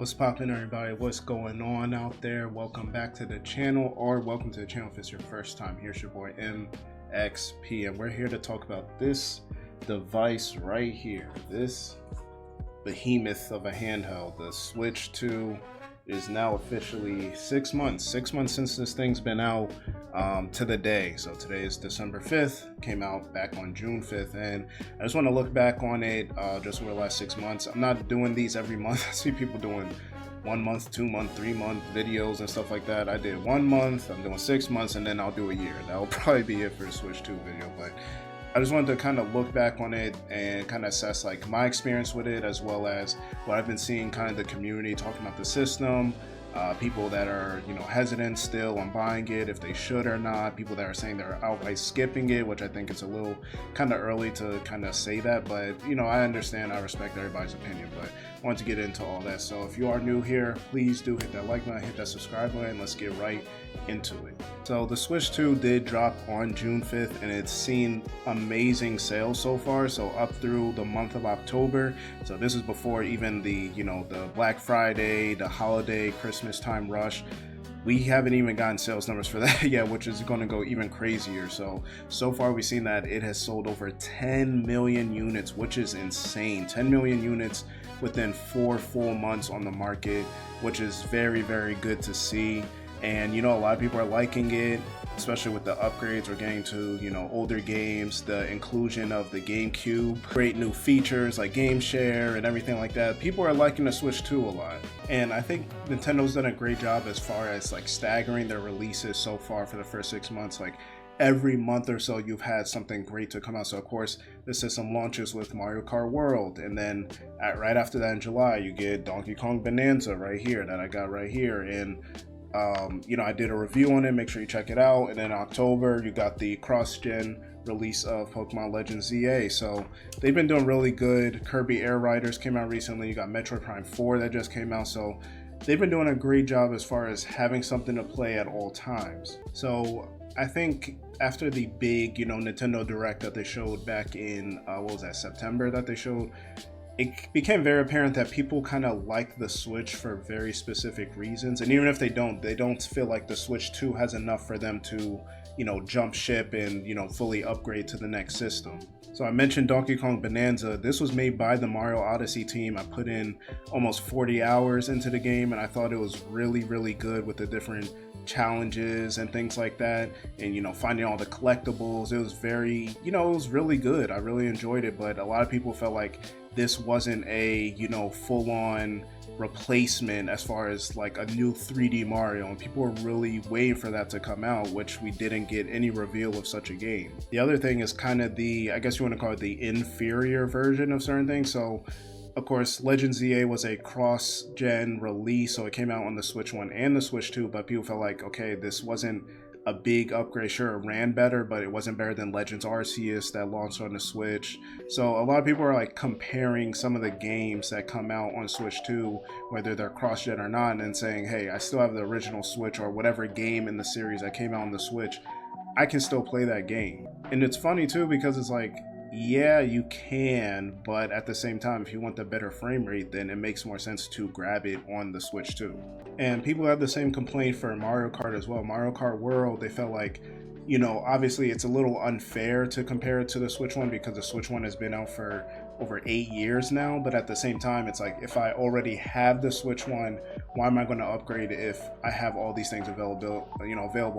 What's poppin', everybody? What's going on out there? Welcome back to the channel, or welcome to the channel if it's your first time. Here's your boy MXP, and we're here to talk about this device right here. This behemoth of a handheld. The Switch 2 is now officially 6 months. 6 months since this thing's been out, to the day. So today is December 5th, came out back on June 5th, and I just want to look back on it just over the last 6 months. I'm not doing these every month. I see people doing 1 month, 2 month, 3 month videos and stuff like that. I did 1 month, I'm doing 6 months, and then I'll do a year. That'll probably be it for the Switch 2 video, but I just wanted to kind of look back on it and kind of assess like my experience with it, as well as what I've been seeing kind of the community talking about the system, people that are, hesitant still on buying it, if they should or not, people that are saying they're outright skipping it, which I think it's a little kind of early to kind of say that, but I understand, I respect everybody's opinion, but I want to get into all that. So if you are new here, please do hit that like button, hit that subscribe button. Let's get right into it. So the Switch 2 did drop on June 5th, and it's seen amazing sales so far, so up through the month of October. So this is before even the the Black Friday, the holiday, Christmas time rush. We haven't even gotten sales numbers for that yet, which is going to go even crazier. So far we've seen that it has sold over 10 million units, which is insane. 10 million units within 4 full months on the market, which is very, very good to see. And a lot of people are liking it, especially with the upgrades we're getting to, older games, the inclusion of the GameCube, great new features like Game Share and everything like that. People are liking the Switch 2 a lot. And I think Nintendo's done a great job as far as like staggering their releases so far for the first 6 months. Like every month or so you've had something great to come out. So of course the system launches with Mario Kart World, and then right after that in July you get Donkey Kong Bonanza right here that I got right here. And I did a review on it, make sure you check it out. And then in October you got the cross-gen release of Pokemon Legends ZA. So they've been doing really good. Kirby Air Riders came out recently. You got Metroid Prime 4 that just came out. So they've been doing a great job as far as having something to play at all times. So I think after the big Nintendo Direct that they showed back in September, that they showed, it became very apparent that people kind of like the Switch for very specific reasons. And even if they don't feel like the Switch 2 has enough for them to, jump ship and, fully upgrade to the next system. So I mentioned Donkey Kong Bonanza. This was made by the Mario Odyssey team. I put in almost 40 hours into the game, and I thought it was really, really good with the different challenges and things like that, and finding all the collectibles. It was very, it was really good. I really enjoyed it, but a lot of people felt like this wasn't a full-on replacement as far as like a new 3D Mario, and people were really waiting for that to come out, which we didn't get any reveal of such a game. The other thing is kind of the, I guess you want to call it the inferior version of certain things. So of course Legends ZA was a cross-gen release, so it came out on the Switch 1 and the Switch 2, but people felt like, okay, this wasn't a big upgrade. Sure, it ran better, but it wasn't better than Legends Arceus that launched on the Switch. So a lot of people are like comparing some of the games that come out on Switch 2, whether they're cross-gen or not, and saying, hey, I still have the original Switch, or whatever game in the series that came out on the Switch, I can still play that game. And it's funny too, because it's like, yeah, you can, but at the same time, if you want the better frame rate, then it makes more sense to grab it on the Switch 2. And people have the same complaint for Mario Kart as well. Mario Kart World, they felt like, obviously it's a little unfair to compare it to the Switch 1, because the Switch 1 has been out for over 8 years now, but at the same time, it's like, if I already have the Switch 1, why am I going to upgrade if I have all these things available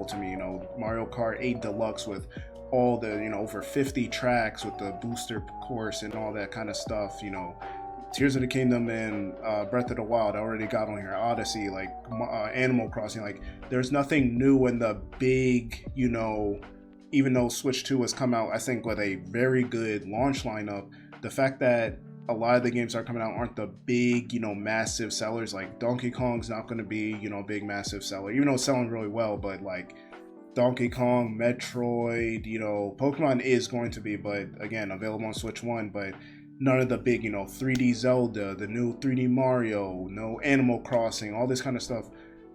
to me? Mario Kart 8 Deluxe with all the over 50 tracks with the booster course and all that kind of stuff. Tears of the Kingdom and Breath of the Wild I already got on here. Odyssey, like Animal Crossing, like there's nothing new in the big, even though Switch 2 has come out, I think, with a very good launch lineup, the fact that a lot of the games that are coming out aren't the big, massive sellers. Like Donkey Kong's not going to be, a big massive seller, even though it's selling really well, but like Donkey Kong, Metroid, Pokemon is going to be, but again, available on Switch 1, but none of the big, 3D Zelda, the new 3D Mario, no Animal Crossing, all this kind of stuff.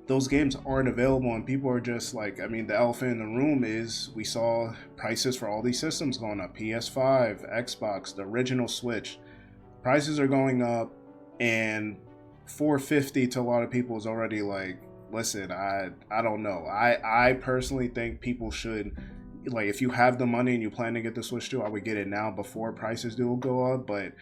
Those games aren't available, and people are just like, I mean, the elephant in the room is we saw prices for all these systems going up. PS5, Xbox, the original Switch. Prices are going up, and $450 to a lot of people is already like, listen, I don't know. I personally think people should, like, if you have the money and you plan to get the Switch 2, I would get it now before prices do go up. But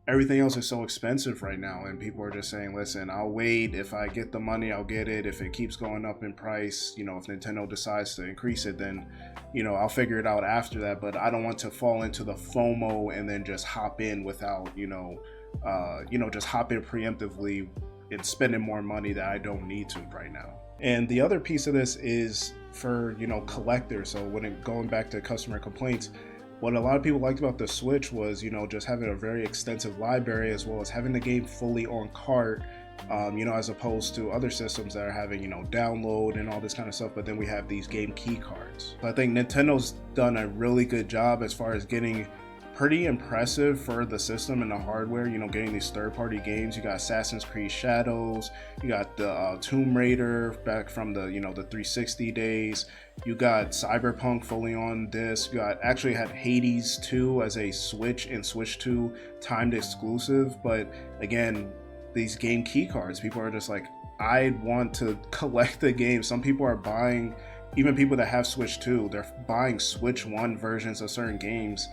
everything else is so expensive right now, and people are just saying, listen, I'll wait. If I get the money, I'll get it. If it keeps going up in price, you know, if Nintendo decides to increase it, then, you know, I'll figure it out after that. But I don't want to fall into the FOMO and then just hop in without, just hop in preemptively and spending more money that I don't need to right now. And the other piece of this is for, you know, collectors. So going back to customer complaints, what a lot of people liked about the Switch was, you know, just having a very extensive library, as well as having the game fully on cart, as opposed to other systems that are having, you know, download and all this kind of stuff. But then we have these game key cards. So I think Nintendo's done a really good job as far as getting pretty impressive for the system and the hardware, you know, getting these third-party games. You got Assassin's Creed Shadows, you got the Tomb Raider back from the, you know, the 360 days. You got Cyberpunk fully on disc. You actually had Hades 2 as a Switch and Switch 2 timed exclusive. But again, these game key cards, people are just like, I want to collect the game. Some people are buying, even people that have Switch 2, they're buying Switch 1 versions of certain games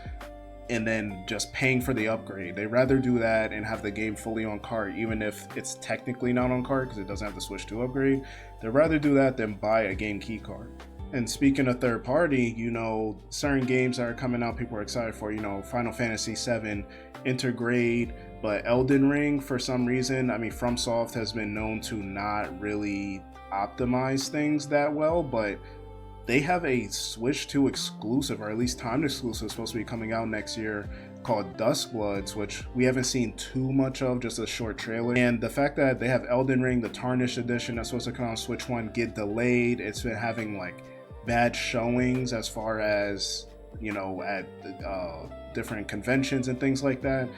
and then just paying for the upgrade. They rather do that and have the game fully on cart, even if it's technically not on cart because it doesn't have the Switch 2 upgrade. They'd rather do that than buy a game key card. And speaking of third party, you know, certain games that are coming out, people are excited for, you know, Final Fantasy VII, Intergrade, but Elden Ring, for some reason, I mean, FromSoft has been known to not really optimize things that well, but they have a Switch 2 exclusive, or at least timed exclusive, supposed to be coming out next year, called Duskbloods, which we haven't seen too much of, just a short trailer. And the fact that they have Elden Ring, the Tarnished Edition that's supposed to come on Switch 1, get delayed. It's been having like bad showings as far as, you know, at different conventions and things like that.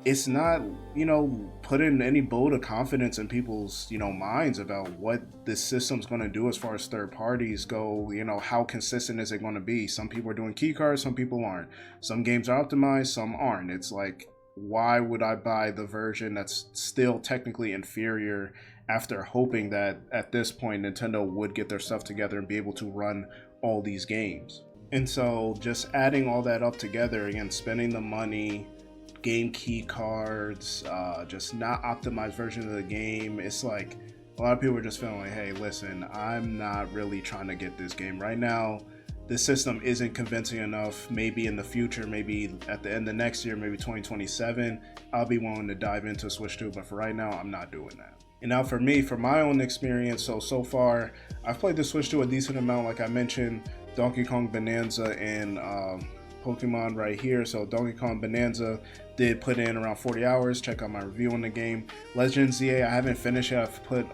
It's not, you know, putting any bolt of confidence in people's, you know, minds about what this system's going to do as far as third parties go. You know, how consistent is it going to be? Some people are doing key cards, some people aren't. Some games are optimized, some aren't. It's like, why would I buy the version that's still technically inferior after hoping that at this point Nintendo would get their stuff together and be able to run all these games? And so just adding all that up together, again, spending the money, game key cards, just not optimized version of the game. It's like a lot of people are just feeling like, hey, listen, I'm not really trying to get this game right now. This system isn't convincing enough. Maybe in the future, maybe at the end of next year, maybe 2027, I'll be willing to dive into Switch 2, but for right now, I'm not doing that. And now for me, for my own experience, so far, I've played the Switch 2 a decent amount. Like I mentioned, Donkey Kong Bonanza and Pokemon right here. So Donkey Kong Bonanza did put in around 40 hours. Check out my review on the game. Legend ZA, I haven't finished yet. I've put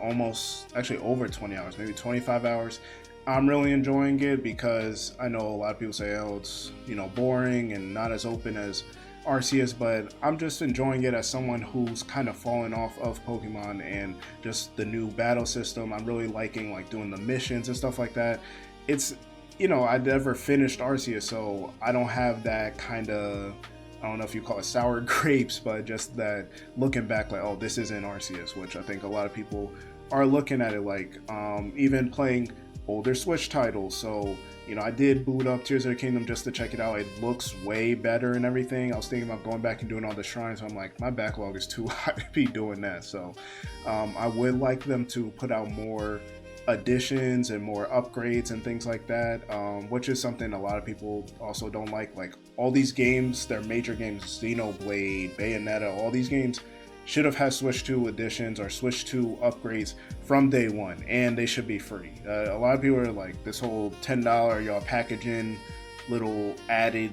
actually over 20 hours, maybe 25 hours. I'm really enjoying it because I know a lot of people say, oh, it's, you know, boring and not as open as Arceus, but I'm just enjoying it as someone who's kind of fallen off of Pokemon and just the new battle system. I'm really liking like doing the missions and stuff like that. It's, you know, I never finished Arceus, so I don't have that kind of, I don't know if you call it sour grapes, but just that looking back like, oh, this isn't Arceus, which I think a lot of people are looking at it like. Even playing older Switch titles. So, you know, I did boot up Tears of the Kingdom just to check it out. It looks way better and everything. I was thinking about going back and doing all the shrines. So I'm like, my backlog is too high to be doing that. So I would like them to put out more additions and more upgrades and things like that, which is something a lot of people also don't like. Like all these games, they're major games, Xenoblade, Bayonetta, all these games should have had Switch 2 editions or Switch 2 upgrades from day one, and they should be free. A lot of people are like, this whole $10 y'all packaging little added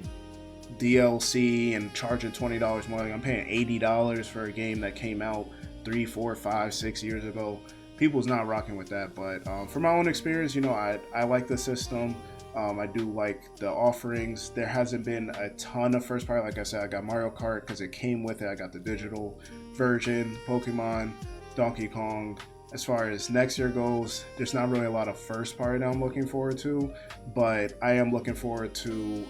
DLC and charging $20 more. Like I'm paying $80 for a game that came out 3, 4, 5, 6 years ago. People's not rocking with that, but from my own experience, you know, I like the system. I do like the offerings. There hasn't been a ton of first party. Like I said, I got Mario Kart because it came with it. I got the digital version, Pokemon, Donkey Kong. As far as next year goes, there's not really a lot of first party that I'm looking forward to, but I am looking forward to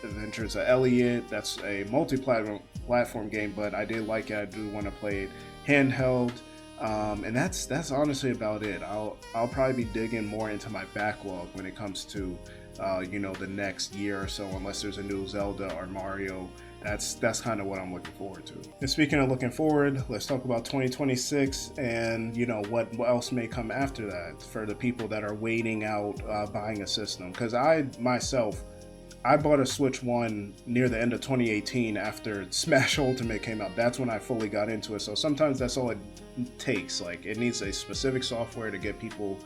the Adventures of Elliot. That's a multi-platform game, but I did like it. I do want to play it handheld. And that's honestly about it. I'll probably be digging more into my backlog when it comes to the next year or so, unless there's a new Zelda or Mario. That's kind of what I'm looking forward to. And speaking of looking forward, let's talk about 2026 and what else may come after that for the people that are waiting out buying a system. Because I myself, I bought a Switch 1 near the end of 2018 after Smash Ultimate came out. That's when I fully got into it. So sometimes that's all it takes. Like, it needs a specific software to get people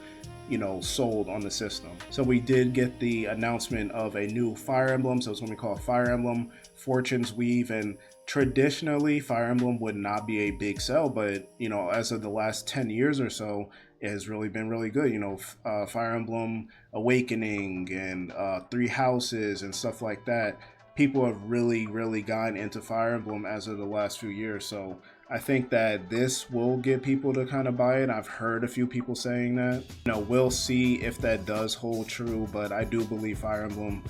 sold on the system. So we did get the announcement of a new Fire Emblem. So it's what we call Fire Emblem Fortune's Weave. And traditionally, Fire Emblem would not be a big sell, but as of the last 10 years or so, it has really been really good. Fire Emblem Awakening and Three Houses and stuff like that. People have really gotten into Fire Emblem as of the last few years. So I think that this will get people to kind of buy it. I've heard a few people saying that. We'll see if that does hold true, but I do believe Fire Emblem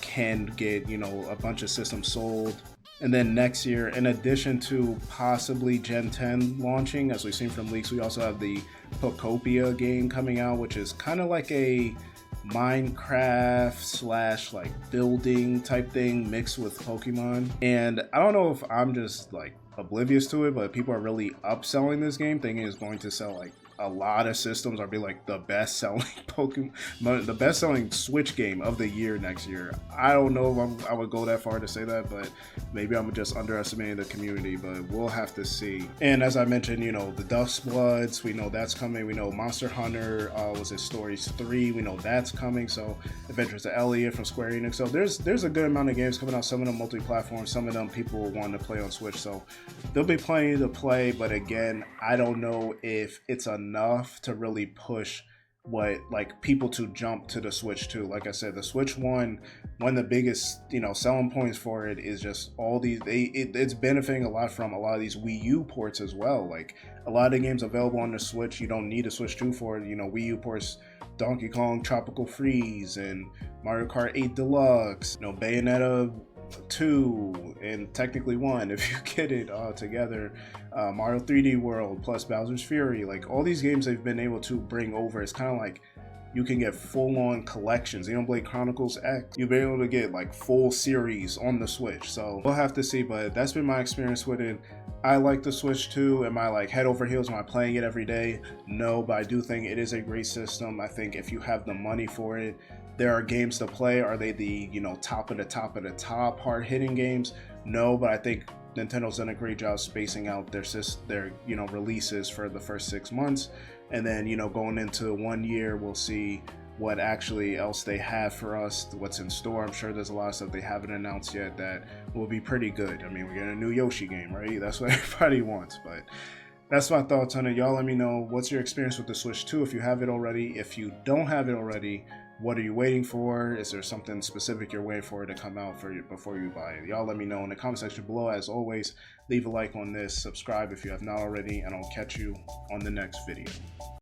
can get, a bunch of systems sold. And then next year, in addition to possibly Gen 10 launching, as we've seen from leaks, we also have the Pokopia game coming out, which is kind of like a Minecraft / like building type thing mixed with Pokemon. And I don't know if I'm just like oblivious to it, but people are really upselling this game, thinking it's going to sell like a lot of systems or be like the best selling Pokemon, the best selling Switch game of the year next year. I don't know if I would go that far to say that, but maybe I'm just underestimating the community, but we'll have to see. And as I mentioned, the Duskbloods, we know that's coming. We know Monster Hunter, was it Stories 3? We know that's coming. So Adventures of Elliot from Square Enix. So there's a good amount of games coming out. Some of them multi-platform, some of them people want to play on Switch. So there'll be plenty to play, but again, I don't know if it's enough to really push people to jump to the Switch 2. Like I said, the Switch 1 of the biggest selling points for it is just all these it's benefiting a lot from a lot of these Wii U ports as well. Like a lot of the games available on the Switch, you don't need a Switch 2 for it. Wii U ports Donkey Kong Tropical Freeze and Mario Kart 8 Deluxe, Bayonetta 2 and technically 1 if you get it all together, Mario 3D World plus Bowser's Fury. Like all these games they've been able to bring over, it's kind of like you can get full-on collections. Xenoblade Chronicles X, you'll be able to get like full series on the Switch. So we'll have to see, but that's been my experience with it. I like the Switch 2. Am I like head over heels? Am I playing it every day? No, but I do think it is a great system. I think if you have the money for it, there are games to play. Are they the top of the top hard hitting games? No, but I think Nintendo's done a great job spacing out their releases for the first 6 months, and then going into 1 year we'll see what actually else they have for us, what's in store. I'm sure there's a lot of stuff they haven't announced yet that will be pretty good. I mean, we're getting a new Yoshi game, right? That's what everybody wants. But that's my thoughts on it. Y'all let me know what's your experience with the Switch 2 if you have it already. If you don't have it already, what are you waiting for? Is there something specific you're waiting for it to come out for you before you buy it? Y'all let me know in the comment section below. As always, leave a like on this, subscribe if you have not already, and I'll catch you on the next video.